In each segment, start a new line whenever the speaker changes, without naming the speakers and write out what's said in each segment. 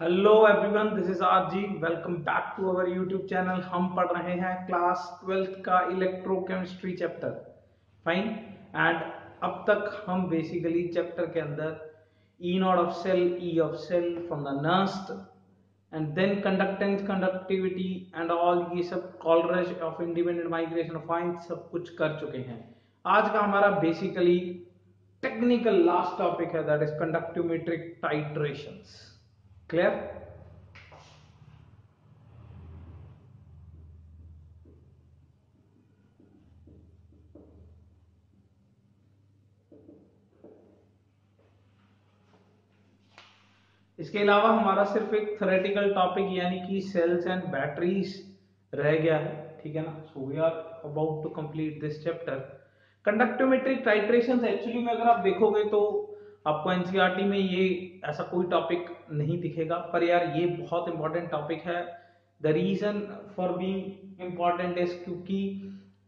Hello everyone, this is RG. Welcome back to our YouTube channel. हम पढ़ रहे हैं क्लास 12th का इलेक्ट्रोकेमिस्ट्री चैप्टर। फाइन। एंड अब तक हम बेसिकली चैप्टर के अंदर E nought of cell, E of cell from the Nernst and then conductance, conductivity and all ये सब Kohlrausch of independent migration of ion सब कुछ कर चुके हैं। आज का हमारा बेसिकली टेक्निकल लास्ट टॉपिक है, that is conductometric titrations. Clear? इसके अलावा हमारा सिर्फ एक थ्योरेटिकल टॉपिक यानी कि सेल्स एंड बैटरीज रह गया है। ठीक है ना? So we are about to complete this chapter. Conductometric titrations actually में अगर आप देखोगे तो आपको एनसीईआरटी में ये ऐसा कोई टॉपिक नहीं दिखेगा, पर यार ये बहुत इंपॉर्टेंट टॉपिक है। The reason for being important is क्योंकि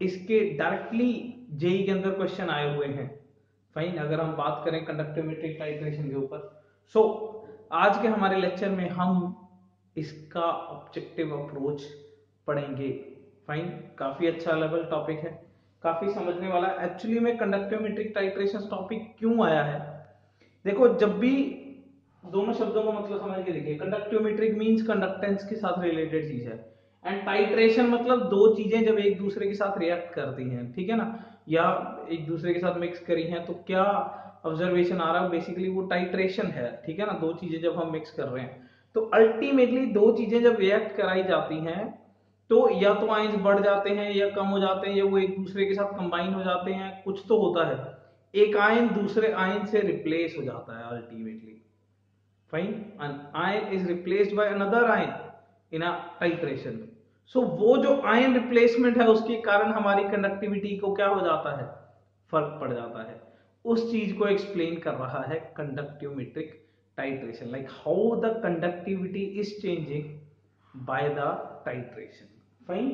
इसके डायरेक्टली जेई के अंदर क्वेश्चन आए हुए हैं। फाइन। अगर हम बात करें कंडक्टोमेट्रिक टाइट्रेशन के ऊपर, सो आज के हमारे लेक्चर में हम इसका ऑब्जेक्टिव अप्रोच पढ़ेंगे। फाइन। काफी अच्छा लेवल टॉपिक है, काफी समझने वाला। एक्चुअली में कंडक्टोमेट्रिक टाइट्रेशन टॉपिक क्यों आया है, देखो जब भी दोनों शब्दों का मतलब समझ के देखिए। कंडक्टोमेट्रिक मींस कंडक्टेंस के साथ रिलेटेड चीज है, एंड टाइट्रेशन मतलब दो चीजें जब एक दूसरे के साथ रिएक्ट करती हैं, ठीक है ना, या एक दूसरे के साथ मिक्स करी हैं, तो क्या ऑब्जर्वेशन आ रहा है, बेसिकली वो टाइट्रेशन है। ठीक है ना? दो चीजें जब हम मिक्स कर रहे हैं तो अल्टीमेटली दो चीजें जब रिएक्ट कराई जाती हैं तो या तो आयंस बढ़ जाते हैं या कम हो जाते हैं, या वो एक दूसरे के साथ कंबाइन हो जाते हैं, कुछ तो होता है। एक आयन दूसरे आयन से रिप्लेस हो जाता है ultimately. Fine. an ion is replaced by another ion in a titration. So वो जो आयन रिप्लेसमेंट है उसके कारण हमारी कंडक्टिविटी को क्या हो जाता है, फर्क पड़ जाता है। उस चीज को एक्सप्लेन कर रहा है conductometric titration, like how the conductivity is changing by the titration. Fine.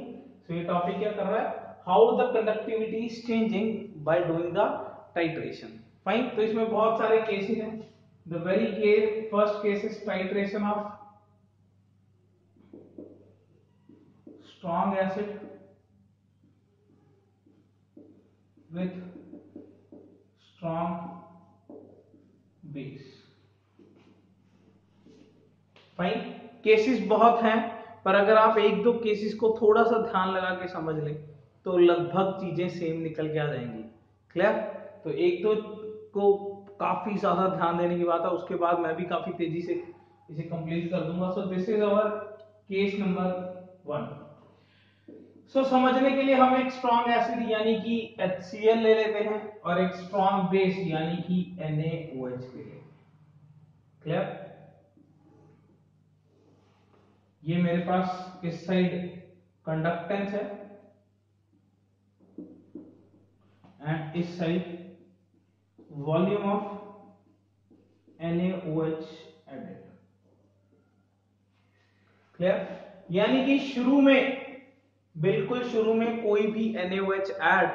So ये टॉपिक क्या कर रहा है, how the conductivity is changing by doing the titration. Fine. तो इसमें बहुत सारे केसेस हैं। The very first case is titration of strong acid with strong base. Fine. Cases बहुत हैं, पर अगर आप एक दो केसेस को थोड़ा सा ध्यान लगा के समझ लें तो लगभग चीजें सेम निकल के आ जाएंगी। क्लियर? तो एक दो को काफी ज्यादा ध्यान देने की बात है, उसके बाद मैं भी काफी तेजी से इसे कंप्लीट कर दूंगा। So this is our case number 1। सो समझने के लिए हम एक स्ट्रॉन्ग एसिड यानी कि HCl ले लेते हैं और एक स्ट्रॉन्ग बेस यानी कि NaOH ले लेते हैं। क्लियर? ये मेरे पास इस साइड कंडक्टेंस है एंड इस side volume of NaOH added. Clear? यानी कि शुरू में, बिल्कुल शुरू में कोई भी NaOH ऐड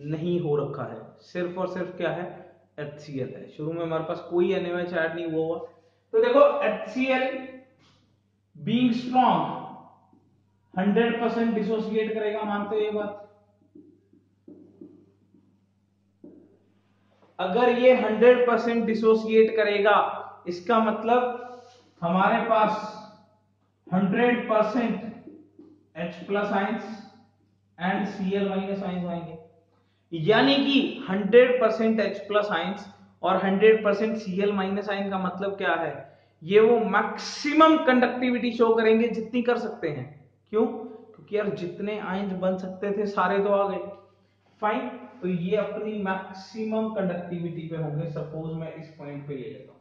नहीं हो रखा है, सिर्फ और सिर्फ क्या है, HCl है। शुरू में हमारे पास कोई NaOH ऐड नहीं हुआ। तो देखो HCl बीइंग स्ट्रॉन्ग 100% डिसोसिएट करेगा, मानते हो ये बात? अगर ये 100% डिसोसिएट करेगा इसका मतलब हमारे पास 100% H+ ions and Cl- ions आएंगे। यानी कि 100% H+ आयंस और 100% Cl- आयन का मतलब क्या है, ये वो मैक्सिमम कंडक्टिविटी शो करेंगे जितनी कर सकते हैं। क्यों? क्योंकि यार जितने आयंस बन सकते थे सारे तो आ गए। फाइन। तो ये अपनी मैक्सिमम कंडक्टिविटी पे होंगे। सपोज मैं इस पॉइंट पे ले लेता हूं,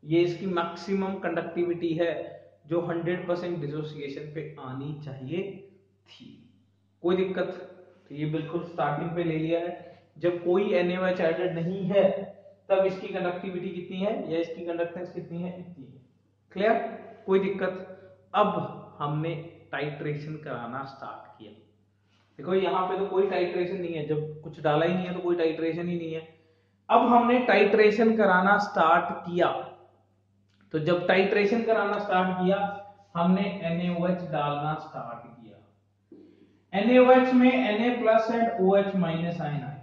ये इसकी मैक्सिमम कंडक्टिविटी है जो 100% डिसोसिएशन पे आनी चाहिए थी। कोई दिक्कत? तो ये बिल्कुल स्टार्टिंग पे ले लिया है। जब कोई NaOH एडेड नहीं है तब इसकी कंडक्टिविटी कितनी है या इसकी कंडक्टेंस कितनी है, इतनी है। क्लियर? कोई दिक्कत? अब हमने टाइट्रेशन कराना स्टार्ट किया। देखो यहाँ पे तो कोई टाइट्रेशन नहीं है, जब कुछ डाला ही नहीं है तो कोई टाइट्रेशन ही नहीं है। अब हमने टाइट्रेशन कराना स्टार्ट किया तो जब टाइट्रेशन कराना स्टार्ट किया हमने NaOH डालना स्टार्ट किया। NaOH में Na plus and OH minus ion आए।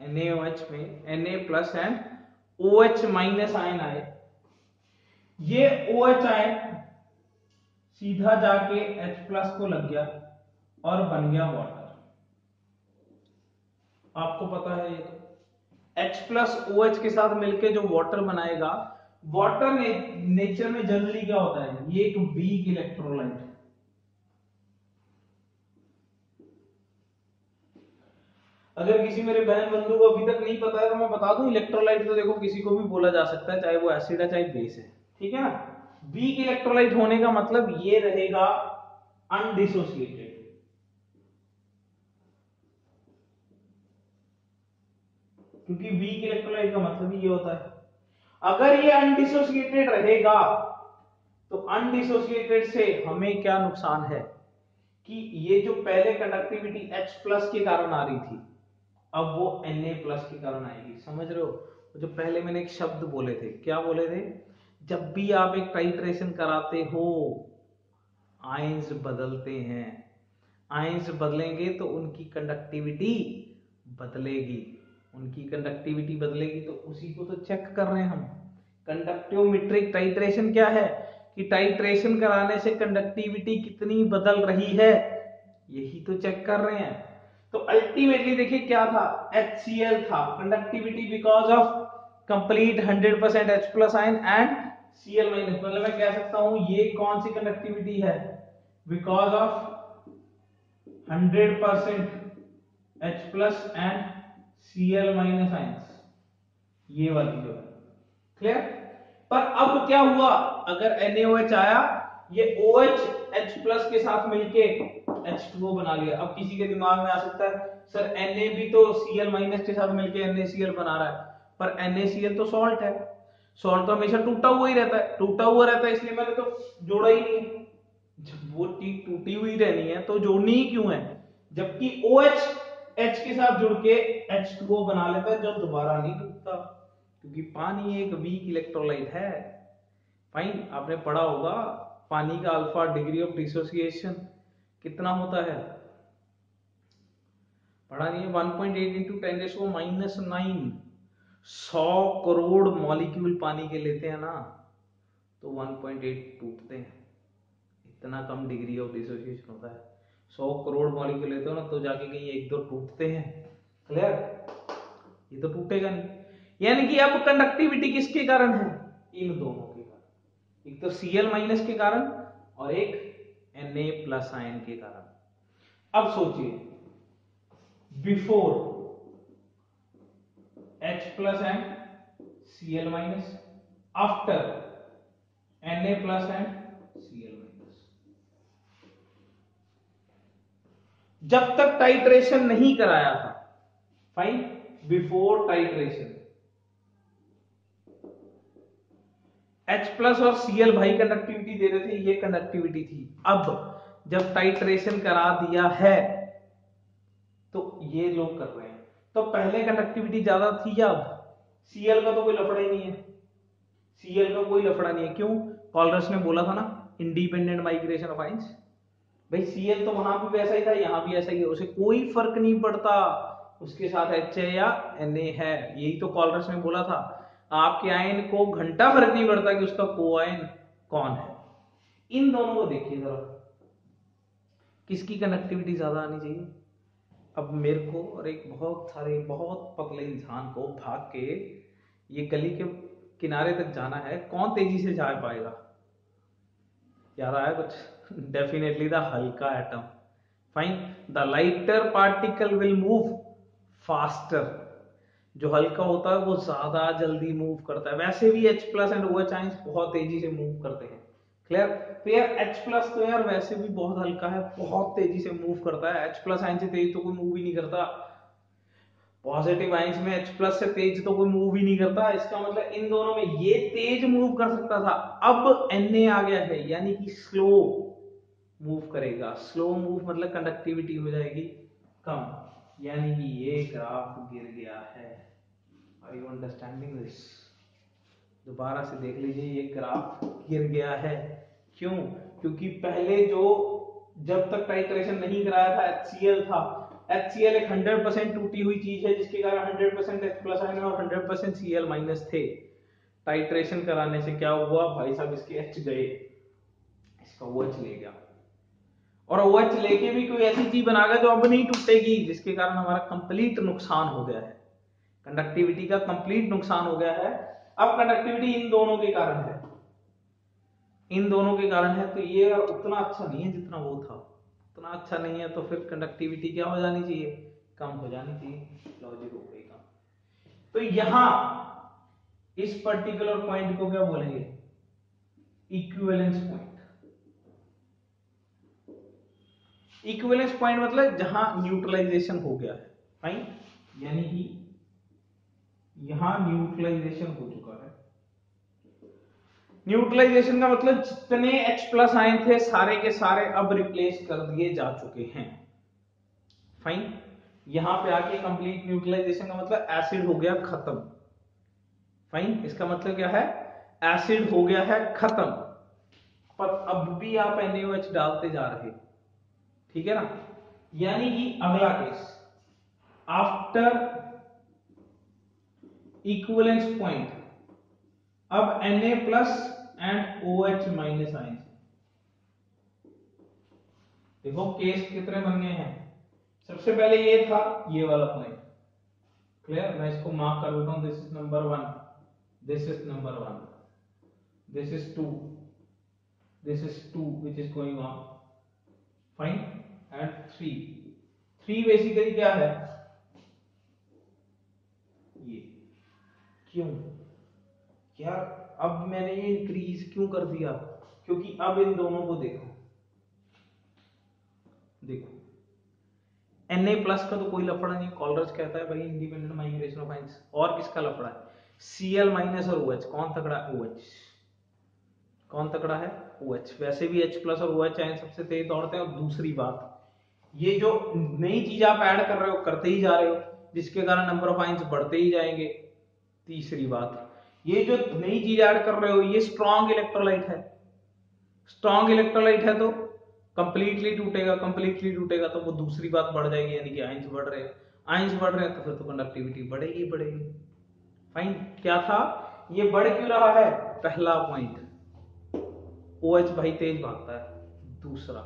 NaOH में Na plus and OH minus ion आए। ये OH आयन सीधा जाके H प्लस को लग गया और बन गया वाटर। आपको पता है ये तो H प्लस OH के साथ मिलके जो वाटर बनाएगा, वाटर नेचर में जनरली क्या होता है, ये एक वीक इलेक्ट्रोलाइट है। अगर किसी मेरे बहन बंधु को अभी तक नहीं पता है तो मैं बता दूं, इलेक्ट्रोलाइट तो देखो किसी को भी बोला जा सकता है, चाहे वो एसिड है चाहे बेस है, ठीक है ना। वीक इलेक्ट्रोलाइट होने का मतलब ये रहेगा अनडिसोसिएटेड। क्योंकि वीक इलेक्ट्रोलाइट का मतलब ही ये होता है। अगर ये अनडिसोसिएटेड रहेगा तो अनडिसोसिएटेड से हमें क्या नुकसान है कि ये जो पहले कंडक्टिविटी H प्लस के कारण आ रही थी अब वो Na प्लस के कारण आएगी। समझ रहे हो? जो पहले मैंने एक शब्द बोले थे, क्या बोले थे, जब भी आप एक टाइट्रेशन कराते हो आयंस बदलते हैं, आयंस बदलेंगे तो उनकी कंडक्टिविटी बदलेगी, उनकी कंडक्टिविटी बदलेगी तो उसी को तो चेक कर रहे हैं हम। कंडक्टियोमेट्रिक टाइट्रेशन क्या है कि टाइट्रेशन कराने से कंडक्टिविटी कितनी बदल रही है, यही तो चेक कर रहे हैं। तो अल्टीमेटली देखिए क्या था, HCl था, conductivity because of complete 100% H plus ion and Cl minus, मतलब मैं कह सकता हूं ये कौन सी कंडक्टिविटी है, because of 100% H plus and Cl minus ions, ये वाली जो है, क्लियर। पर अब क्या हुआ, अगर NaOH आया, ये OH H प्लस के साथ मिलके H2O बना लिया। अब किसी के दिमाग में आ सकता है सर Na भी तो Cl माइनस के साथ मिलके NaCl बना रहा है, पर NaCl तो सॉल्ट है, सॉल्ट तो हमेशा टूटा हुआ ही रहता है, टूटा हुआ रहता है इसलिए मैंने तो जोड़ा ही नहीं है। जब वो चीज टूटी हुई रहनी है तो जोड़नी ही क्यों है, जबकि OH H के साथ जुड़ के H2O बना लेता है जो दोबारा नहीं टूटता, क्योंकि पानी एक वीक इलेक्ट्रोलाइट है। फाइन, आपने पढ़ा होगा पानी का अल्फा डिग्री ऑफ डिसोसिएशन कितना होता है, पढ़ा नहीं है, 1.8 इंटू 10⁻⁻⁹ 100 करोड़ मॉलिक्यूल पानी के लेते हैं ना तो 1.8 टूटते हैं, इतना कम डिग्री ऑफ डिसोसिएशन होता है। 100 करोड़ मॉलिक्यूल लेते हो ना तो जाके कहीं एक दो टूटते हैं, क्लियर, ये तो टूटेगा नहीं। यानी कि अब कंडक्टिविटी किसके कारण है, इन दोनों के कारण, एक तो Cl माइनस के कारण और एक Na प्लस आयन के कारण। अब सोचिए before H plus and Cl minus, after Na plus and Cl minus. जब तक टाइट्रेशन नहीं कराया था, fine, before titration H plus और Cl भाई कंडक्टिविटी दे रहे थे, ये कंडक्टिविटी थी। अब जब टाइट्रेशन करा दिया है तो ये लोग कर रहे हैं, तो पहले कंडक्टिविटी ज्यादा थी या अब? Cl का तो कोई लफड़ा ही नहीं है, Cl का कोई लफड़ा नहीं है, क्यों? कॉलरस ने बोला था ना इंडिपेंडेंट माइग्रेशन ऑफ आयंस, भाई Cl तो वहां भी वैसा ही था यहां भी ऐसा ही है, उसे कोई फर्क नहीं पड़ता उसके साथ H है या Na है, यही तो कॉलरस ने बोला था। आपके आयन को घंटा फर्क नहीं पड़ता कि उसका को आयन कौन है। इन दोनों को देखिए जरा, किसकी कनेक्टिविटी ज्यादा आनी चाहिए। अब मेरे को और एक बहुत पतले इंसान को भाग के ये गली के किनारे तक जाना है, कौन तेजी से जा पाएगा? याद आया कुछ? डेफिनेटली द हल्का atom. Fine, the lighter particle will move faster, जो हल्का होता है वो ज्यादा जल्दी मूव करता है। वैसे भी H plus and OH ions बहुत तेजी से मूव करते हैं, क्लियर। तो यार H प्लस तो यार वैसे भी बहुत हल्का है, बहुत तेजी से मूव करता है, H प्लस आयन से तेज तो कोई मूव ही नहीं करता, पॉजिटिव आयंस में H प्लस से तेज तो कोई मूव ही नहीं करता। इसका मतलब इन दोनों में ये तेज मूव कर सकता था, अब Na आ गया है यानी कि स्लो मूव करेगा। स्लो मूव मतलब कंडक्टिविटी हो जाएगी कम, यानी कि ये ग्राफ गिर गया है। Are you understanding this? दोबारा से देख लीजिए, ये ग्राफ गिर गया है। क्यों? क्योंकि पहले जो जब तक टाइट्रेशन नहीं कराया था HCl था, HCl एक 100% टूटी हुई चीज है जिसके कारण 100% H+ आयन और 100% Cl- थे। टाइट्रेशन कराने से क्या हुआ भाई साहब, इसके H गए, इसका OH ले गया, और OH लेके भी कोई ऐसी चीज बना गया जो अब नहीं टूटेगी, जिसके कारण हमारा कंप्लीट नुकसान हो गया है, कंडक्टिविटी का कंप्लीट नुकसान हो गया है। अब कंडक्टिविटी इन दोनों के कारण है, इन दोनों के कारण है, तो ये उतना अच्छा नहीं है जितना वो था, उतना अच्छा नहीं है, तो फिर कंडक्टिविटी क्या हो जानी चाहिए, कम हो जानी चाहिए, लॉजिक हो गई कम। तो यहां इस पर्टिकुलर पॉइंट को क्या बोलेंगे, इक्विवेलेंस पॉइंट। इक्विवेलेंस पॉइंट मतलब जहां न्यूट्रलाइजेशन हो गया है, फाइन, यानी कि यहां न्यूट्रलाइजेशन हो चुका है। न्यूट्रलाइजेशन का मतलब जितने H+ आए थे सारे के सारे अब रिप्लेस कर दिए जा चुके हैं, फाइन। यहां पे आके कंप्लीट न्यूट्रलाइजेशन का मतलब एसिड हो गया खत्म, फाइन। इसका मतलब क्या है, एसिड हो गया है खत्म, पर अब भी आप NaOH डालते जा रहे, ठीक है ना। यानी कि अगला केस, आफ्टर इक्विवेलेंस पॉइंट, अब Na+ एंड OH- आयन। देखो केस कितने बन गए हैं। सबसे पहले ये था ये वाला पॉइंट, क्लियर, मैं इसको मार्क कर देता हूं, this is number 1, this is number 1, this is 2, this is 2 which is going on, fine, and 3 basically क्या है ये, क्यों यार, अब मैंने ये इंक्रीज क्यों कर दिया, क्योंकि अब इन दोनों को देखो, देखो Na+ का तो कोई लफड़ा नहीं, कॉलरज कहता है भाई इंडिपेंडेंट माइग्रेशन ऑफ आयंस, और किसका लफड़ा है, Cl- और OH, कौन तगड़ा है, OH, कौन तगड़ा है, OH। वैसे भी H+ और OH आयन सबसे तेज दौड़ते हैं। और दूसरी बात, ये जो नई चीज आप ऐड कर रहे हो करते ही जा रहे हो, जिसके कारण नंबर ऑफ आयंस बढ़ते ही जाएंगे। तीसरी बात, ये जो नई चीज ऐड कर रहे हो ये स्ट्रॉन्ग इलेक्ट्रोलाइट है, स्ट्रॉन्ग इलेक्ट्रोलाइट है तो कंप्लीटली टूटेगा, कंप्लीटली टूटेगा तो वो दूसरी बात बढ़ जाएगी, यानी कि आयंस बढ़ रहे हैं, आयंस बढ़ रहे हैं तो फिर तो कंडक्टिविटी बढ़ेगी बढ़ेगी, फाइन। क्या था, ये बढ़ क्यों रहा है, पहला पॉइंट, OH भाई तेज भागता है। दूसरा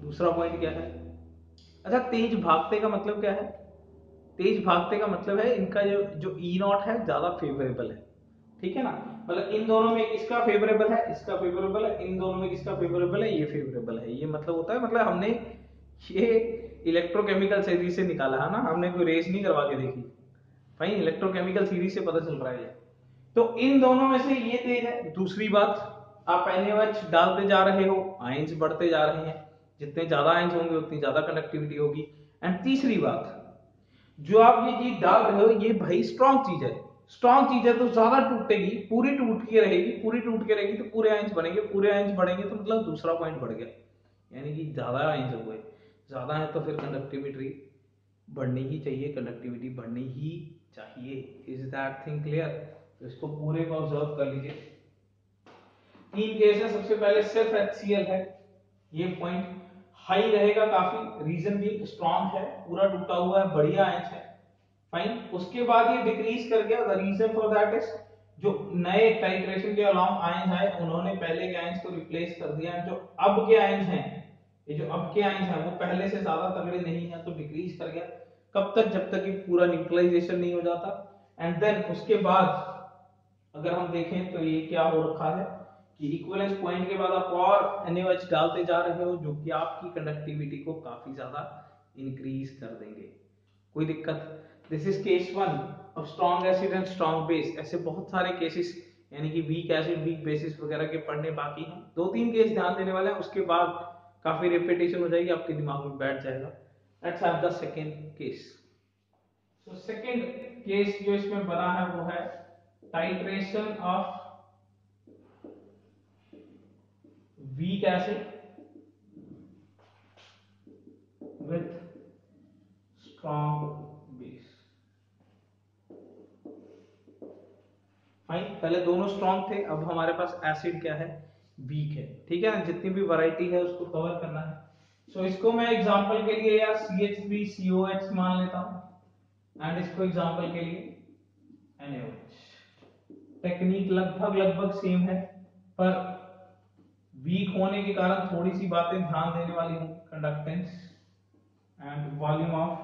दूसरा पॉइंट क्या है, अच्छा तेज भागते का मतलब क्या है, तेज भागते का मतलब है इनका जो जो E0 है ज्यादा फेवरेबल है, ठीक है ना। मतलब इन दोनों में किसका फेवरेबल है, इसका फेवरेबल है, इन दोनों में किसका फेवरेबल है, ये फेवरेबल है, ये मतलब होता है, मतलब हमने ये इलेक्ट्रोकेमिकल सीरीज से निकाला है ना, हमने कोई रेस नहीं करवा के देखी, फाइन, इलेक्ट्रोकेमिकल सीरीज से पता चल रहा है ये। तो इन दोनों में से ये तेज है। दूसरी बात, आप NaOH डालते जा रहे हो, आयंस बढ़ते जा रहे हैं, जितने ज्यादा आयंस होंगे उतनी ज्यादा कंडक्टिविटी होगी। एंड तीसरी बात, जो आप ये चीज डाल रहे हो ये भाई स्ट्रॉन्ग चीज है, स्ट्रॉन्ग चीज है तो ज्यादा टूटेगी, पूरी टूट के रहेगी, पूरी टूट के रहेगी तो पूरे आयंस बनेंगे, पूरे आयंस बढ़ेंगे तो मतलब दूसरा पॉइंट बढ़ गया, यानी कि ज्यादा आयंस हो गए, ज्यादा है तो फिर कंडक्टिविटी बढ़नी ही चाहिए, कंडक्टिविटी बढ़नी ही चाहिए। Is that thing clear? तो इसको पूरे को ऑब्जर्व कर लीजिए। तीन केस है, सबसे पहले सिर्फ HCl है, ये पॉइंट हाई रहेगा काफी, रीजन भी स्ट्रॉन्ग है, पूरा टूटा हुआ है, बढ़िया आयंस है, फाइन। उसके बाद ये डिक्रीज कर गया, the reason for that is जो नए टाइट्रेशन के अलाउंग आयंस आए उन्होंने पहले के आयंस को रिप्लेस कर दिया, जो अब के आयंस हैं, ये जो अब के आयंस हैं वो पहले से ज्यादा तगड़े नहीं है तो डिक्रीज कर गया। कब तक, जब तक कि पूरा न्यूट्रलाइजेशन नहीं हो जाता। एंड देन उसके बाद अगर हम देखें तो ये क्या हो रखा है कि इक्विवेलेंस पॉइंट के बाद आप और NaOH डालते जा रहे हो जो कि आपकी कंडक्टिविटी को काफी ज्यादा इंक्रीज कर देंगे, कोई दिक्कत। This is case 1 of strong acid and strong base. ऐसे बहुत सारे केसेस, यानी कि वीक एसिड वीक बेसिस वगैरह के पढ़ने बाकी हैं, 2-3 केस ध्यान देने वाले हैं, उसके बाद काफी रिपीटेशन हो जाएगी, आपके दिमाग में बैठ जाएगा। Let's have the second case. So second case जो इसमें बना है वो है titration of weak acid with strong base। Fine, पहले दोनों स्ट्रॉन्ग थे, अब हमारे पास एसिड क्या है, वीक है, ठीक है ना। जितनी भी वैरायटी है उसको कवर करना है। सो इसको मैं एग्जांपल के लिए यार CH3COH मान लेता हूं, एंड इसको एग्जांपल के लिए NaOH। टेक्निक लगभग सेम है, पर वीक होने के कारण थोड़ी सी बातें ध्यान देने वाली हूं। Conductance and volume of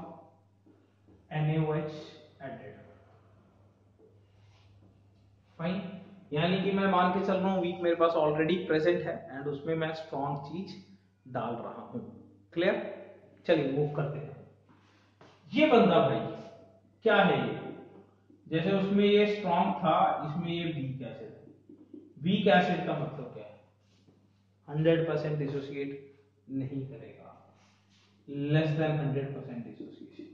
NaOH added, fine. यानी कि मैं मान के चल रहा हूं वीक मेरे पास ऑलरेडी प्रेजेंट है एंड उसमें मैं स्ट्रॉन्ग चीज डाल रहा हूं। क्लियर, चलिए मूव करते हैं। ये बंदा भाई क्या है, ये जैसे उसमें ये स्ट्रॉन्ग था, इसमें ये वीक एसिड है। वीक एसिड का मतलब क्या है, 100% डिसोसिएट नहीं करेगा, लेस देन 100% डिसोसिएशन,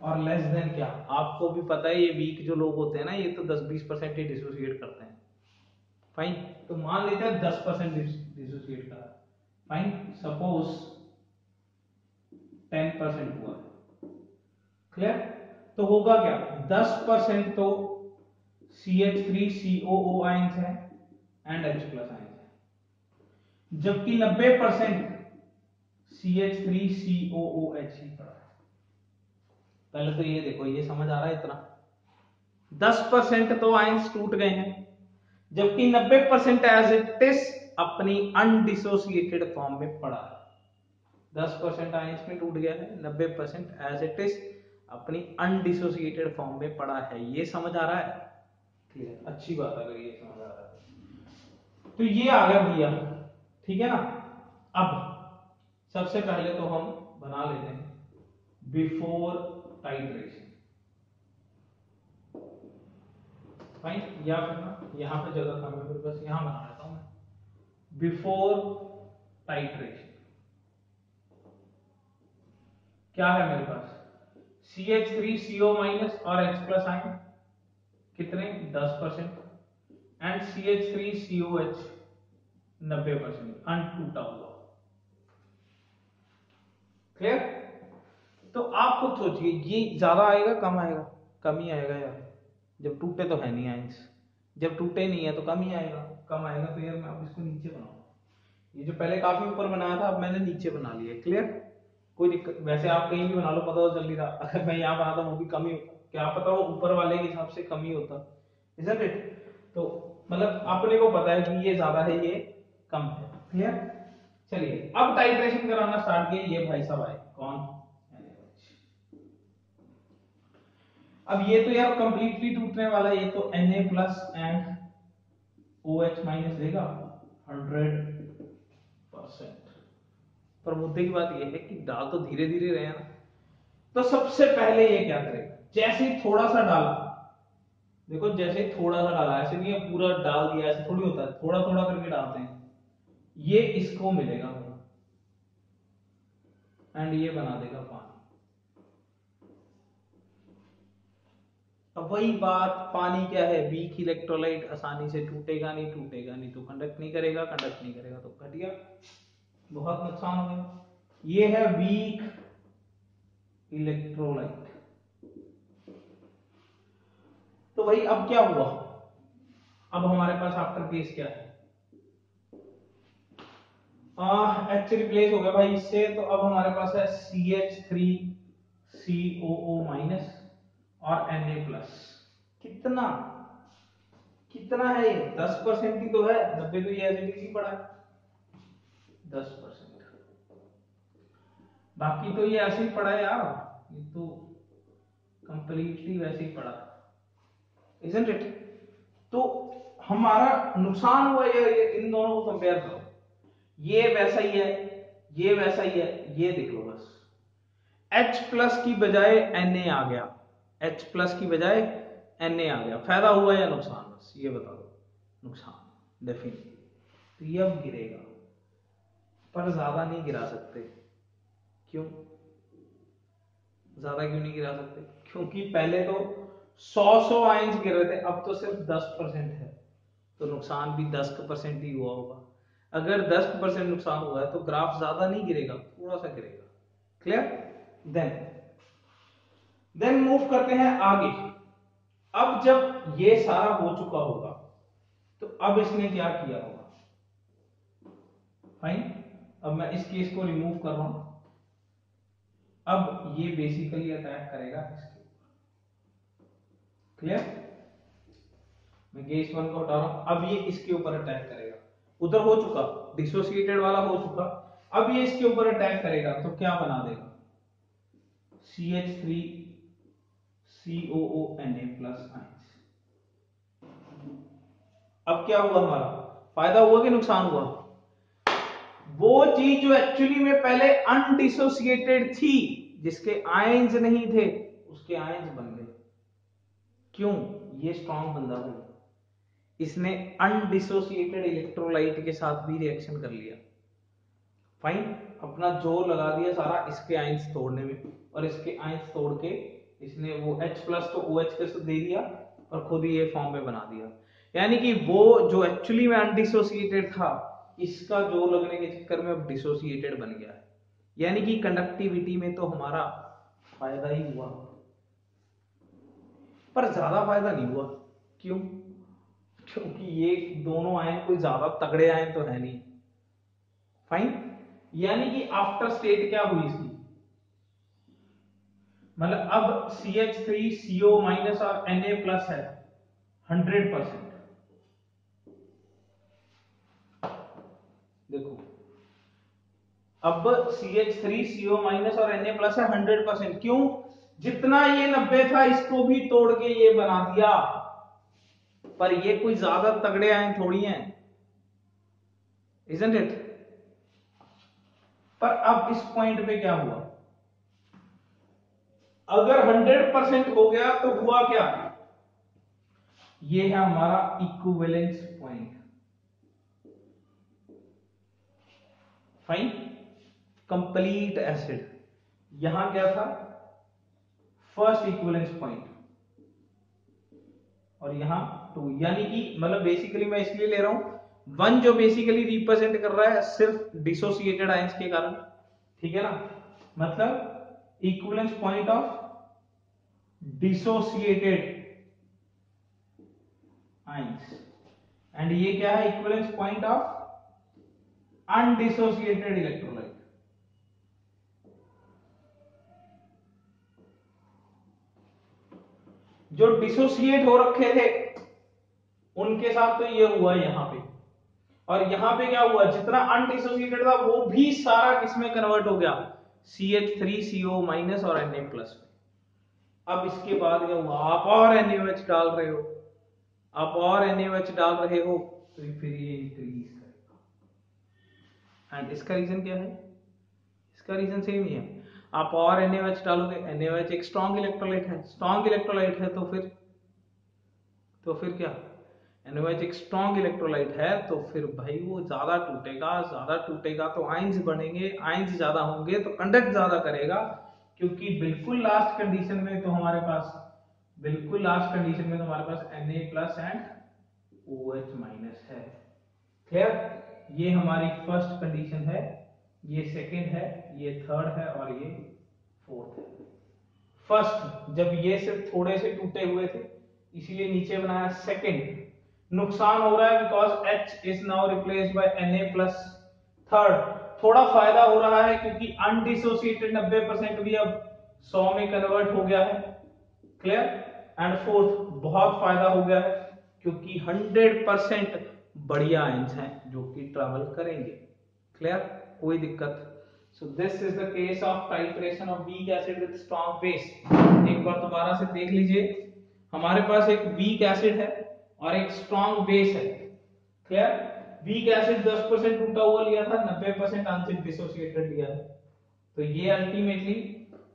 और लेस देन क्या, आपको भी पता है ये वीक जो लोग होते हैं ना, ये तो 10-20% ही डिसोसिएट करते हैं। फाइन, तो मान लेते हैं 10% डिसोसिएट करा, फाइन, सपोज 10% हुआ, क्लियर। तो होगा क्या, 10% तो CH3COO आयंस है एंड H प्लस आयंस है, जबकि 90% CH3COOH ही पड़ा है। पहले तो ये देखो, ये समझ आ रहा है इतना, 10% तो आयंस टूट गए हैं, जबकि 90% एज इट इज अपनी अनडिसोसिएटेड फॉर्म में पड़ा है। 10% आयंस में टूट गया है, 90% एज इट इज अपनी अनडिसोसिएटेड फॉर्म में पड़ा है। ये समझ आ रहा है, क्लियर, अच्छी बात अगर ये समझ आ रहा है। तो ये आ गया भैया, ठीक है ना। अब सबसे पहले तो हम बना लेते हैं बिफोर टाइट्रेशन, फाइन, या फिर यहाँ पे जगह कम है, बस यहाँ बना लेता हूं मैं बिफोर टाइट्रेशन। क्या है मेरे पास, CH3CO माइनस और H प्लस आयन कितने, 10%, एंड CH3COH 90% अनटूटा हुआ, क्लियर। तो आप खुद सोचिए, ये ज्यादा आएगा कम आएगा, कम ही आएगा यार, जब टूटे तो है नहीं आयंस, जब टूटे नहीं है तो कम ही आएगा, कम आएगा। तो यार मैं अब इसको नीचे बनाऊंगा, ये जो पहले काफी ऊपर बनाया था अब मैंने नीचे बना लिया, क्लियर, कोई दिक्कत। वैसे आप कहीं भी बना लो, पता तो चल नहीं रहा, अगर मैं यहाँ बनाता वो भी कम ही होता, क्या पता वो ऊपर वाले के हिसाब से कम ही होता, इजंट इट। तो मतलब अपने को पता है कि ये ज्यादा है, ये कम है, क्लियर। चलिए अब टाइट्रेशन कराना स्टार्ट किए, ये भाई साहब आए कौन, अब ये तो यार कंप्लीटली टूटने वाला है, ये तो Na plus and OH minus देगा 100%। पर मुद्दे की बात ये है कि डाल तो धीरे धीरे रहे ना, तो सबसे पहले ये क्या करेगा, जैसे ही थोड़ा सा डाला, देखो जैसे ही थोड़ा सा डाला, ऐसे नहीं है पूरा डाल दिया, ऐसे थोड़ी होता है, थोड़ा थोड़ा करके डालते हैं, ये इसको मिलेगा एंड ये बना देगा पानी। अब वही बात, पानी क्या है, वीक इलेक्ट्रोलाइट, आसानी से टूटेगा नहीं, टूटेगा नहीं तो कंडक्ट नहीं करेगा, कंडक्ट नहीं करेगा तो घट गया, बहुत नुकसान हो गया। ये है वीक इलेक्ट्रोलाइट। तो भाई अब क्या हुआ, अब हमारे पास आफ्टर केस क्या है, H रिप्लेस हो गया भाई इससे, तो अब हमारे पास है CH3COO माइनस और Na प्लस, कितना कितना है ये, 10% ही तो है, 90 तो ये एसिड ही पड़ा है, 10%, बाकी तो ये ऐसे ही पड़ा है यार, ये तो कंप्लीटली वैसे ही पड़ा, इजंट इट। तो हमारा नुकसान हुआ ये इन दोनों को कंपेयर करो, ये वैसा ही है, ये वैसा ही है, ये देख लो बस, H प्लस की बजाय Na आ गया, H प्लस की बजाय Na आ गया, फायदा हुआ या नुकसान, बस ये बता दो, नुकसान डेफिनेटली। तो ये अब गिरेगा, पर ज्यादा नहीं गिरा सकते, क्यों ज्यादा क्यों नहीं गिरा सकते, क्योंकि पहले तो 100 आयंस गिर रहे थे, अब तो सिर्फ 10% है, तो नुकसान भी 10% ही हुआ होगा। अगर 10% नुकसान हुआ है तो ग्राफ ज्यादा नहीं गिरेगा, थोड़ा सा गिरेगा, क्लियर। देन देन मूव करते हैं आगे। अब जब ये सारा हो चुका होगा तो अब इसने क्या किया होगा, फाइन। अब मैं इस केस को रिमूव कर रहा हूं। अब ये बेसिकली अटैक करेगा इसके ऊपर, क्लियर। मैं केस 1 को हटा रहा हूं, अब ये इसके ऊपर अटैक करेगा। उधर हो चुका, डिसोसिएटेड वाला हो चुका, अब ये इसके ऊपर अटैक करेगा तो क्या बना देगा, CH3 COONA प्लस आयंस। अब क्या हुआ, हमारा फायदा हुआ कि नुकसान हुआ। वो चीज जो एक्चुअली में पहले अनडिसोसिएटेड थी, जिसके आयंस नहीं थे, उसके आयंस बन गए। क्यों, ये स्ट्रॉन्ग बंदा बन, इसने अनडिसोसिएटेड इलेक्ट्रोलाइट के साथ भी रिएक्शन कर लिया, फाइन। अपना जोर लगा दिया सारा इसके आयंस तोड़ने में, और इसके आयंस तोड़ के इसने वो H प्लस तो OH के साथ दे दिया और खुद ही ये फॉर्म में बना दिया। यानी कि वो जो एक्चुअली में अनडिसोसिएटेड था, इसका जोर लगने के चक्कर में अब डिसोसिएटेड बन गया है। यानी कि कंडक्टिविटी में तो हमारा फायदा ही हुआ, पर ज्यादा फायदा नहीं हुआ। क्यों, क्योंकि ये दोनों आयन कोई ज्यादा तगड़े आयन तो है नहीं, फाइन। यानी कि आफ्टर स्टेट क्या हुई इसकी, मतलब अब CH3CO माइनस और Na प्लस है 100%। देखो अब CH3CO माइनस और Na प्लस है 100%। क्यों, जितना ये 90 था इसको भी तोड़ के ये बना दिया, पर ये कोई ज्यादा तगड़े आयन थोड़ी हैं, इजंट इट। पर अब इस पॉइंट पे क्या हुआ, अगर 100% हो गया तो हुआ क्या, ये है हमारा equivalence point, fine. Complete acid, यहां क्या था, फर्स्ट इक्विवेलेंस पॉइंट, और यहां 2। यानी कि मतलब बेसिकली मैं इसलिए ले रहा हूं, 1 जो बेसिकली रिप्रेजेंट कर रहा है सिर्फ डिसोसिएटेड आयंस के कारण, ठीक है ना, मतलब equivalence point of dissociated ions, and ये क्या है, equivalence point of undissociated electrolyte. जो डिसोसिएट हो रखे थे उनके साथ तो ये हुआ यहां पे, और यहां पे क्या हुआ, जितना अनडिसोसिएटेड था वो भी सारा किसमें कन्वर्ट हो गया, CH3CO माइनस और Na प्लस में। अब इसके बाद क्या हुआ, आप और NaOH डाल रहे हो, आप और NaOH डाल रहे हो, तो फिर ये इंक्रीज करेगा। एंड इसका रीजन क्या है, इसका रीजन सेम ही है, आप और NaOH डालोगे, NaOH एक स्ट्रॉन्ग इलेक्ट्रोलाइट है, स्ट्रॉन्ग इलेक्ट्रोलाइट है तो फिर क्या, NaOH एक स्ट्रॉन्ग इलेक्ट्रोलाइट है तो फिर भाई वो ज्यादा टूटेगा तो आयंस बनेंगे, आयंस ज्यादा होंगे तो कंडक्ट ज्यादा करेगा, क्योंकि बिल्कुल लास्ट कंडीशन में तो हमारे पास Na plus and OH minus है, क्लियर। ये हमारी फर्स्ट कंडीशन है, ये सेकंड है, ये थर्ड है और ये फोर्थ है। फर्स्ट जब ये सिर्फ थोड़े से टूटे हुए थे इसीलिए नीचे बनाया, सेकंड नुकसान हो रहा है because H is now replaced by Na plus, third थोड़ा फायदा हो रहा है क्योंकि अनडिसोसिएटेड 90% भी अब 100 में कन्वर्ट हो गया है, क्लियर। एंड फोर्थ बहुत फायदा हो गया है क्योंकि 100% बढ़िया आयंस हैं जो कि ट्रैवल करेंगे, क्लियर, कोई दिक्कत। So this is the case of titration of week acid with strong base. एक बार दोबारा से देख लीजिए, हमारे पास एक वीक एसिड है और एक स्ट्रॉन्ग बेस है, क्लियर। वीक एसिड 10% टूटा हुआ लिया था, 90% आंशिक डिसोसिएटेड लिया है, तो ये अल्टीमेटली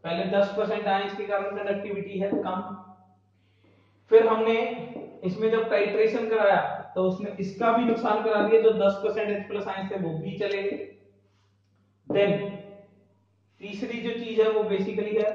पहले 10% आयंस के कारण कंडक्टिविटी है कम, फिर हमने इसमें जब टाइट्रेशन कराया तो उसने इसका भी नुकसान करा दिया, जो 10% H प्लस आयंस थे वो भी चले गए। देन तीसरी जो चीज है वो बेसिकली है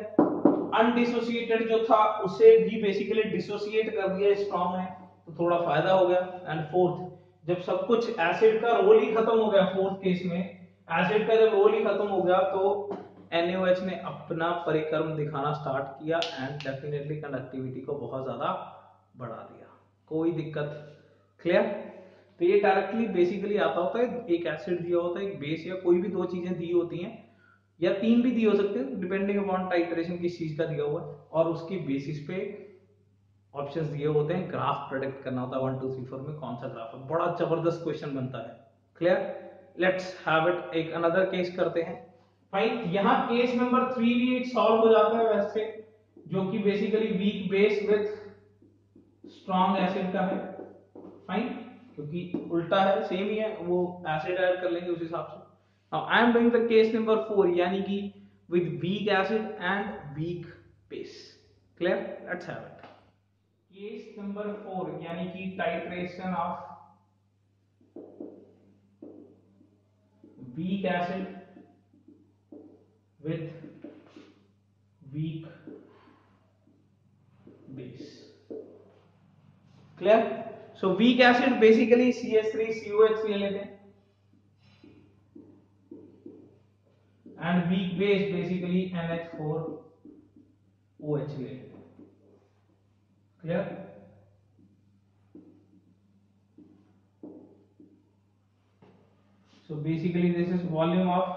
अनडिसोसिएटेड जो था उसे भी बेसिकली डिसोसिएट कर दिया स्ट्रॉन्ग है, तो थोड़ा फायदा हो गया। एंड फोर्थ जब सब कुछ एसिड का रोल ही खत्म हो गया, फोर्थ केस में एसिड का जब रोल ही खत्म हो गया तो NaOH ने अपना परिक्रम दिखाना स्टार्ट किया एंड डेफिनेटली कंडक्टिविटी को बहुत ज्यादा बढ़ा दिया। कोई दिक्कत? क्लियर? तो ये डायरेक्टली बेसिकली आता होता है, एक एसिड दिया होता है, एक बेस, या कोई भी दो चीजें दी होती हैं, या तीन भी दिए हो सकते हैं डिपेंडिंग अपॉन टाइट्रेशन किस चीज का दिया हुआ है, और उसकी बेसिस पे ऑप्शंस दिए होते हैं, ग्राफ प्रेडिक्ट करना होता है 1 2 3 4 में कौन सा ग्राफ है। बड़ा जबरदस्त क्वेश्चन बनता है। क्लियर? लेट्स हैव इट, एक अनदर केस करते हैं। फाइन, यहाँ केस नंबर 3 भी एक सॉल्व हो जाता है वैसे, जो कि basically weak base with strong acid का है। फाइन, क्योंकि उल्टा है, सेम ही है, वो एसिड ऐड कर लेंगे उस हिसाब से। Now I am doing the case number 4, यानी कि with weak acid and weak base. Clear? Let's have it. Case number 4 यानी कि titration of weak acid with weak base. Clear? So weak acid basically CH3COH ले लेते हैं, and weak base basically NH4OH ले लेते हैं। Clear? So basically this is volume of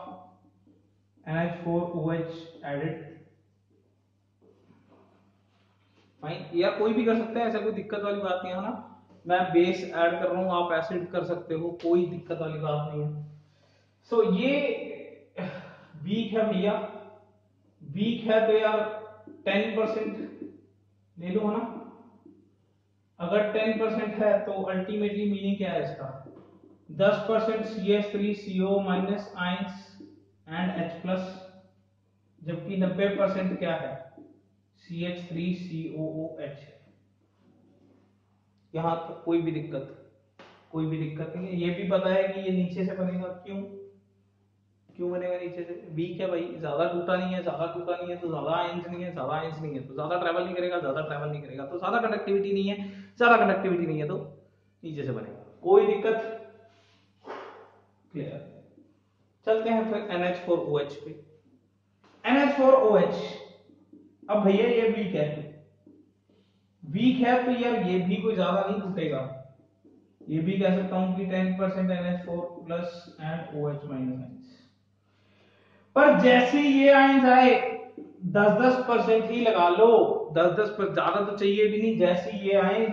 NH4OH added। Fine, या कोई भी कर सकता है, ऐसा कोई दिक्कत वाली बात नहीं है ना। मैं बेस ऐड कर रहा हूं, आप एसिड कर सकते हो, कोई दिक्कत वाली बात नहीं है। सो ये वीक है भैया, वीक है तो यार 10% ले लो, है ना। अगर 10% है तो अल्टीमेटली मीनिंग क्या है इसका? 10% CH3CO minus ions and H+, जबकि 90% क्या है? CH3COOH। यहां तक कोई भी दिक्कत नहीं है। ये भी पता है कि ये नीचे से बनेगा, क्यों बनेगा नीचे से? वीक है भाई, ज्यादा टूटा नहीं है, तो ज्यादा आयंस नहीं है, तो ज्यादा ट्रैवल नहीं करेगा, तो ज्यादा कंडक्टिविटी नहीं है, तो नीचे से बनेगा। कोई दिक्कत? क्लियर? चलते हैं फिर NH4OH पे। NH4OH, अब भैया ये वीक है तो यार ये भी कोई ज्यादा नहीं टूटेगा, ये भी कह सकता हूं कि 10% NH4 plus and OH minus. पर जैसे ये आयंस आए 10% ही लगा लो, 10% ज्यादा तो चाहिए भी नहीं, जैसे ये आए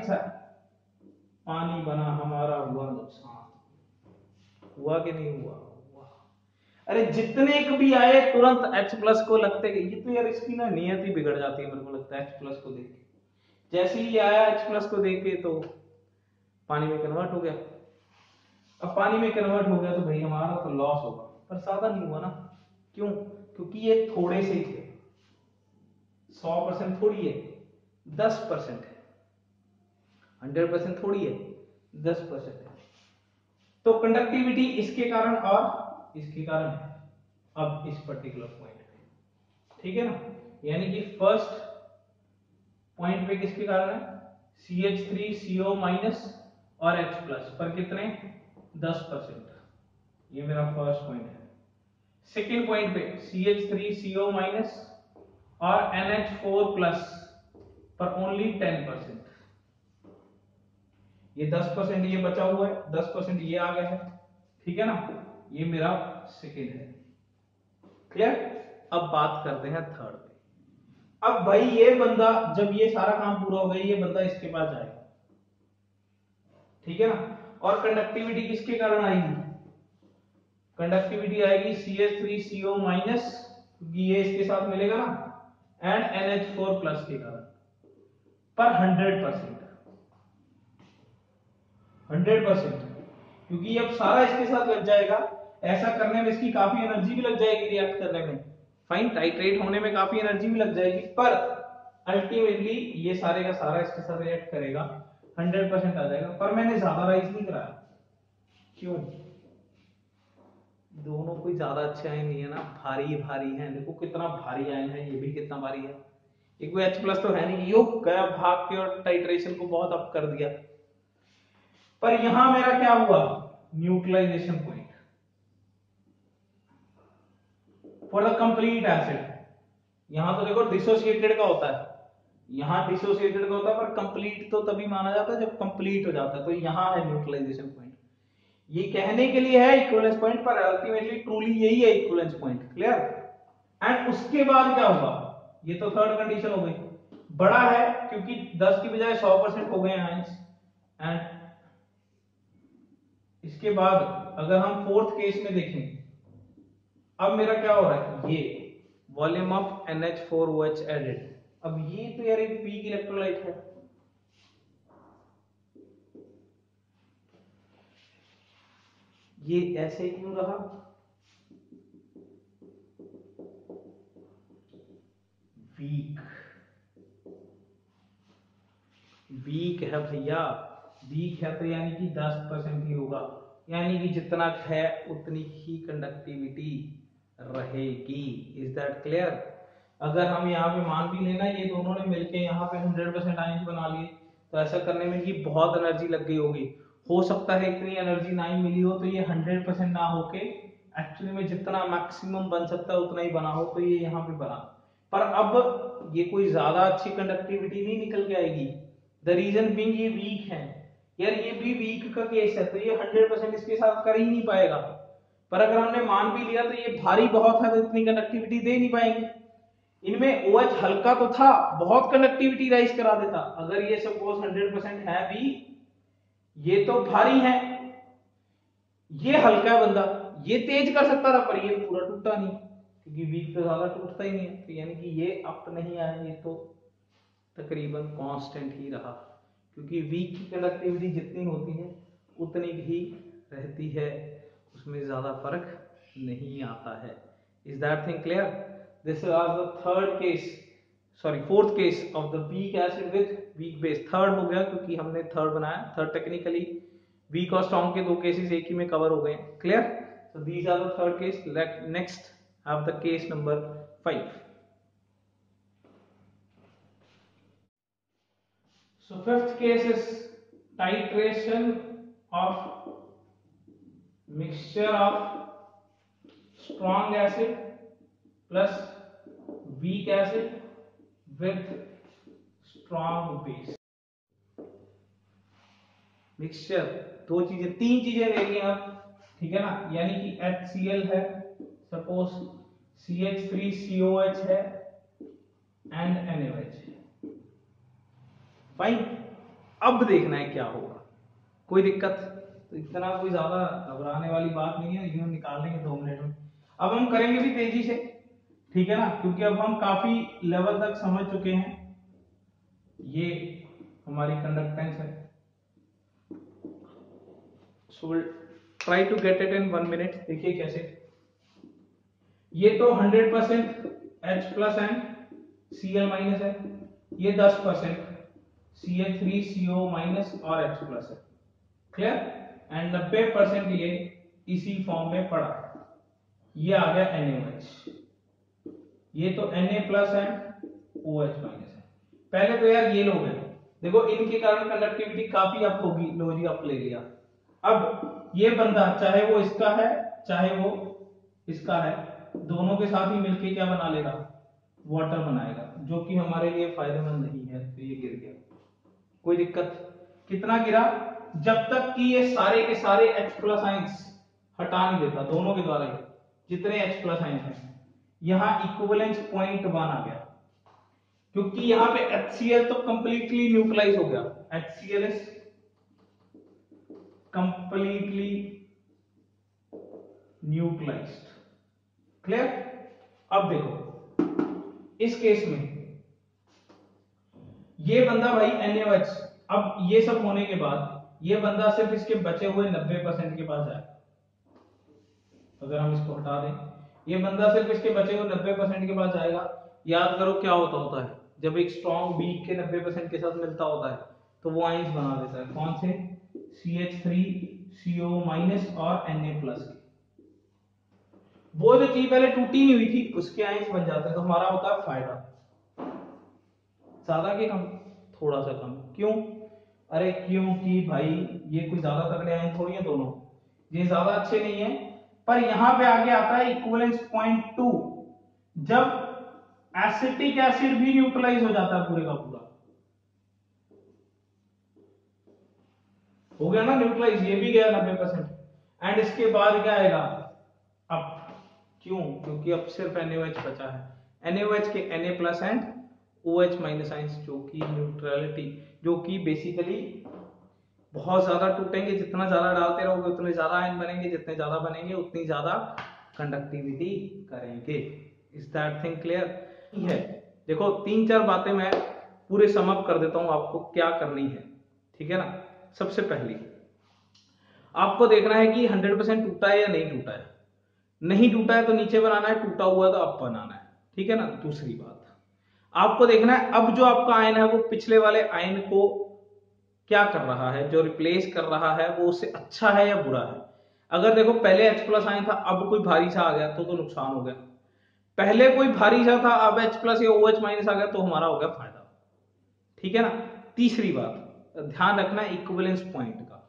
पानी बना, हमारा हुआ नुकसान। हुआ कि नहीं हुआ? अरे जितने भी आए तुरंत H+ को लगते गए। ये तो यार इसकी ना नियत ही बिगड़ जाती है, मेरे को लगता है H+ को देख के। जैसे ही आया H+ को देख के तो पानी में कन्वर्ट हो गया। अब पानी में कन्वर्ट हो गया तो भाई हमारा तो लॉस होगा, पर ज्यादा नहीं हुआ ना। क्यों? क्योंकि ये थोड़े से ही थे, 100% थोड़ी है, 10% है, 100% थोड़ी है, 10% है। तो कंडक्टिविटी इसके कारण और इसके कारण है, अब इस पर्टिकुलर पॉइंट पे, ठीक है ना। यानी कि फर्स्ट पॉइंट पे किसके कारण है? CH3CO माइनस और H+ पर कितने? 10%। ये मेरा फर्स्ट पॉइंट है। सेकेंड पॉइंट पे CH3CO माइनस और NH4+ पर ओनली 10%। ये 10% ये बचा हुआ है, 10% ये आ गया है, ठीक है ना। ये मेरा सेकेंड है। क्लियर? अब बात करते हैं थर्ड पे। अब भाई ये बंदा, जब ये सारा काम पूरा हो गया, ये बंदा इसके पास जाएगा, ठीक है ना। और कंडक्टिविटी किसके कारण आएगी? कंडक्टिविटी आएगी CH3CO माइनस, क्योंकि ये इसके साथ मिलेगा ना, एंड NH4+ के कारण, पर 100%, क्योंकि अब सारा इसके साथ लग जाएगा। ऐसा करने में इसकी काफी एनर्जी भी लग जाएगी, रिएक्ट करने में, फाइन, टाइट्रेट होने में काफी एनर्जी भी लग जाएगी, पर अल्टीमेटली ये सारे का सारा इसके साथ रिएक्ट करेगा, 100% आ जाएगा। पर मैंने ज्यादा राइज नहीं कराया, क्यों? दोनों कोई ज्यादा अच्छे आयन नहीं है ना, भारी भारी है। देखो कितना भारी आयन है, ये भी कितना भारी है। ये कोई H+ तो है नहीं, यो गया भाग के और टाइट्रेशन को बहुत अप कर दिया। पर यहां मेरा क्या हुआ? Neutralisation point for the complete acid. यहां तो देखो डिसोसिएटेड का होता है, यहां डिसोसिएटेड का होता है, पर कंप्लीट तो तभी माना जाता है जब कंप्लीट हो जाता है। तो यहां है न्यूट्रलाइजेशन पॉइंट। ये कहने के लिए है इक्विवेलेंस पॉइंट, पर अल्टीमेटली ट्रूली यही है इक्विवेलेंस पॉइंट। क्लियर? एंड उसके बाद क्या होगा, ये तो थर्ड कंडीशन हो गई, बड़ा है क्योंकि 10 की बजाय 100% हो गए आयंस। एंड इसके बाद अगर हम फोर्थ केस में देखें, अब मेरा क्या हो रहा है, ये वॉल्यूम ऑफ NH4OH एडेड। अब ये तो यार एक वीक इलेक्ट्रोलाइट है, ये ऐसे क्यों रहा, वीक, वीक है भैया, वीक है तो यानी कि 10% ही होगा, यानी कि जितना है उतनी ही कंडक्टिविटी रहेगी। Is that clear? अगर हम यहाँ पे मान भी लेना ये दोनों ने मिलके यहाँ पे 100% आयंस बना लिए, तो ऐसा करने में ये बहुत एनर्जी लग गई होगी। हो सकता है इतनी एनर्जी ना ही मिली हो, तो ये 100% ना होके एक्चुअली में जितना मैक्सिमम बन सकता है उतना ही बना हो, तो ये यहाँ पे बना। पर अब ये कोई ज्यादा अच्छी कंडक्टिविटी नहीं निकल के आएगी। द रीजन बीइंग ये वीक है यार, ये भी वीक का केस है, तो ये 100% इसके साथ कर ही नहीं पाएगा। पर अगर हमने मान भी लिया तो ये भारी बहुत है, तो इतनी कंडक्टिविटी दे नहीं पाएंगे। इनमें OH हल्का तो था, बहुत कंडक्टिविटी राइज करा देता। अगर ये सपोज 100% है भी, ये तो भारी है, ये हल्का है बंदा, ये तेज कर सकता था, पर ये पूरा टूटा नहीं, क्योंकि वीक तो ज्यादा टूटता ही नहीं है। तो यानी कि ये अप नहीं आया, ये तो तकरीबन कांस्टेंट ही रहा, क्योंकि वीक की कंडक्टिविटी जितनी होती है उतनी ही रहती है, उसमें ज्यादा फर्क नहीं आता है। Is that thing clear? This was the third case, sorry fourth case of the weak acid with weak base. Third हो गया क्योंकि हमने थर्ड बनाया, थर्ड टेक्निकली वीक और स्ट्रॉन्ग के दो केसेस एक ही में कवर हो गए। Clear? So these are the third case. Next have the case number 5। So fifth case is titration of mixture of strong acid plus weak acid with strong base। Mixture दो चीजें, तीन चीजें ले ली आप, ठीक है ना, यानी कि HCl है, सपोज CH3COH है एंड NaOH है। फाइन, अब देखना है क्या होगा, कोई दिक्कत, तो इतना कोई ज्यादा घबराने वाली बात नहीं है, इन्हें निकाल लेंगे 2 मिनट में। अब हम करेंगे भी तेजी से, ठीक है ना, क्योंकि अब हम काफी लेवल तक समझ चुके हैं। ये हमारी कंडक्टेंस है, so will try to get it in 1 minute. देखिए कैसे, ये तो 100% H plus and Cl minus है, ये 10% CH3CO माइनस और H प्लस है। क्लियर? एंड 90% ये इसी फॉर्म में पड़ा है, ये आ गया NaOH, ये तो Na plus and OH minus है। पहले तो यार ये लोग हैं, देखो इनके कारण कंडक्टिविटी काफी अप होगी, लो जी अप ले लिया। अब ये बंदा चाहे वो इसका है चाहे वो इसका है, दोनों के साथ ही मिलके क्या बना लेगा, वाटर बनाएगा, जो कि हमारे लिए फायदेमंद नहीं है। तो ये गिर गया, कोई दिक्कत, कितना गिरा, जब तक कि ये सारे के सारे H प्लस आयंस हटा नहीं देता, दोनों के द्वारा जितने H प्लस आयंस हैं, यहां इक्विवेलेंस पॉइंट 1 आ गया, क्योंकि यहां पे HCl तो कंप्लीटली न्यूट्रलाइज हो गया, HCl is completely neutralised. Clear? अब देखो इस केस में ये बंदा भाई NaOH, अब ये सब होने के बाद ये बंदा सिर्फ इसके बचे हुए 90% के पास जाएगा। अगर हम इसको हटा दें, ये बंदा सिर्फ इसके बचे हुए 90% के पास जाएगा। याद करो क्या होता है, जब एक स्ट्रॉन्ग वीक के 90% के साथ मिलता होता है तो वो आयंस बना देता है, कौन से, CH3CO माइनस और Na प्लस के। वो जो चीज पहले टूटी नहीं हुई थी उसके आयंस बन जाते हैं, तो हमारा होता है फायदा, ज्यादा के कम, थोड़ा सा कम। क्यों? अरे क्योंकि भाई ये कोई ज्यादा तगड़े आयन थोड़ी है दोनों, ये ज्यादा अच्छे नहीं है। पर यहां पे आगे आता है इक्विवेलेंस पॉइंट 2, जब एसिटिक एसिड भी न्यूट्रलाइज हो जाता है पूरे का पूरा, हो गया ना न्यूट्रलाइज, ये भी गया 90%, एंड इसके बाद क्या आएगा अब, क्यों, क्योंकि अब सिर्फ NaOH बचा है। NaOH के Na plus and OH minus ions, जो कि न्यूट्रलिटी, जो कि बेसिकली बहुत ज्यादा टूटेंगे, जितना ज्यादा डालते रहोगे उतने ज्यादा आयन बनेंगे, जितने ज्यादा बनेंगे उतनी ज्यादा कंडक्टिविटी करेंगे। इज दैट थिंग क्लियर है? देखो 3-4 बातें मैं पूरे सम अप कर देता हूं आपको क्या करनी है, ठीक है ना। सबसे पहली आपको देखना है कि 100% टूटा है या नहीं टूटा है। नहीं टूटा है तो नीचे बनाना है, टूटा हुआ तो अप बनाना है, ठीक है ना। दूसरी बात आपको देखना है अब जो आपका आयन है वो पिछले वाले आयन को क्या कर रहा है, जो रिप्लेस कर रहा है वो उससे अच्छा है या बुरा है। अगर देखो पहले H प्लस आयन था, अब कोई भारी सा आ गया तो नुकसान हो गया। पहले कोई भारी सा था, अब H प्लस या OH माइनस आ गया तो हमारा हो गया फायदा, ठीक है ना। तीसरी बात ध्यान रखना इक्विवेलेंस पॉइंट का,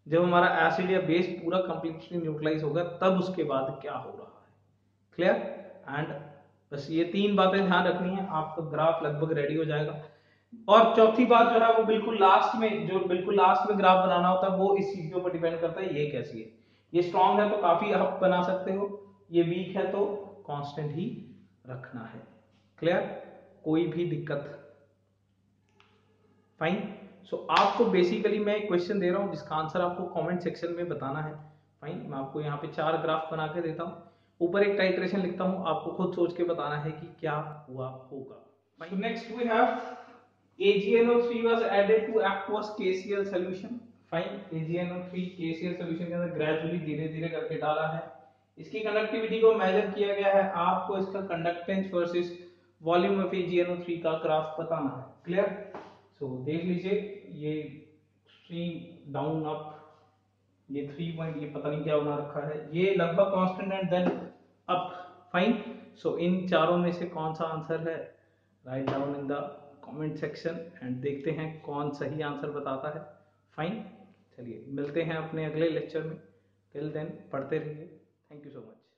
जब हमारा एसिड या बेस पूरा कंप्लीटली न्यूट्रलाइज होगा तब उसके बाद क्या हो रहा है, क्लियर। एंड बस ये 3 बातें ध्यान रखनी है, आपका ग्राफ लगभग रेडी हो जाएगा। और चौथी बात जो है वो बिल्कुल लास्ट में, जो बिल्कुल लास्ट में ग्राफ बनाना होता है वो इस चीज के ऊपर डिपेंड करता है ये कैसी है। ये स्ट्रांग है तो काफी आप बना सकते हो, ये वीक है तो कांस्टेंट ही रखना है, क्लियर, कोई भी दिक्कत, फाइन। सो आपको बेसिकली मैं एक क्वेश्चन दे रहा हूं जिसका आंसर आपको कमेंट सेक्शन में बताना है, फाइन। मैं आपको यहाँ पे 4 ग्राफ बना के देता हूँ, ऊपर एक टाइट्रेशन लिखता हूँ, आपको खुद सोच के बताना है कि क्या हुआ होगा। Next we have AgNO3 was added to aqueous KCl solution, fine. AgNO3 KCl solution के अंदर ग्रेजुअली धीरे धीरे करके डाला है, इसकी कंडक्टिविटी को मेजर किया गया है, आपको इसका conductance versus volume of AgNO3 का ग्राफ बताना है, क्लियर। सो देख लीजिए ये 3 डाउन अप, ये 3 पॉइंट, ये पता नहीं क्या बना रखा है, ये लगभग constant and then up, fine. So इन चारों में से कौन सा आंसर है, write down in the comment section and देखते हैं कौन सही आंसर बताता है, फाइन। चलिए मिलते हैं अपने अगले लेक्चर में, टिल देन पढ़ते रहिए, थैंक यू सो मच।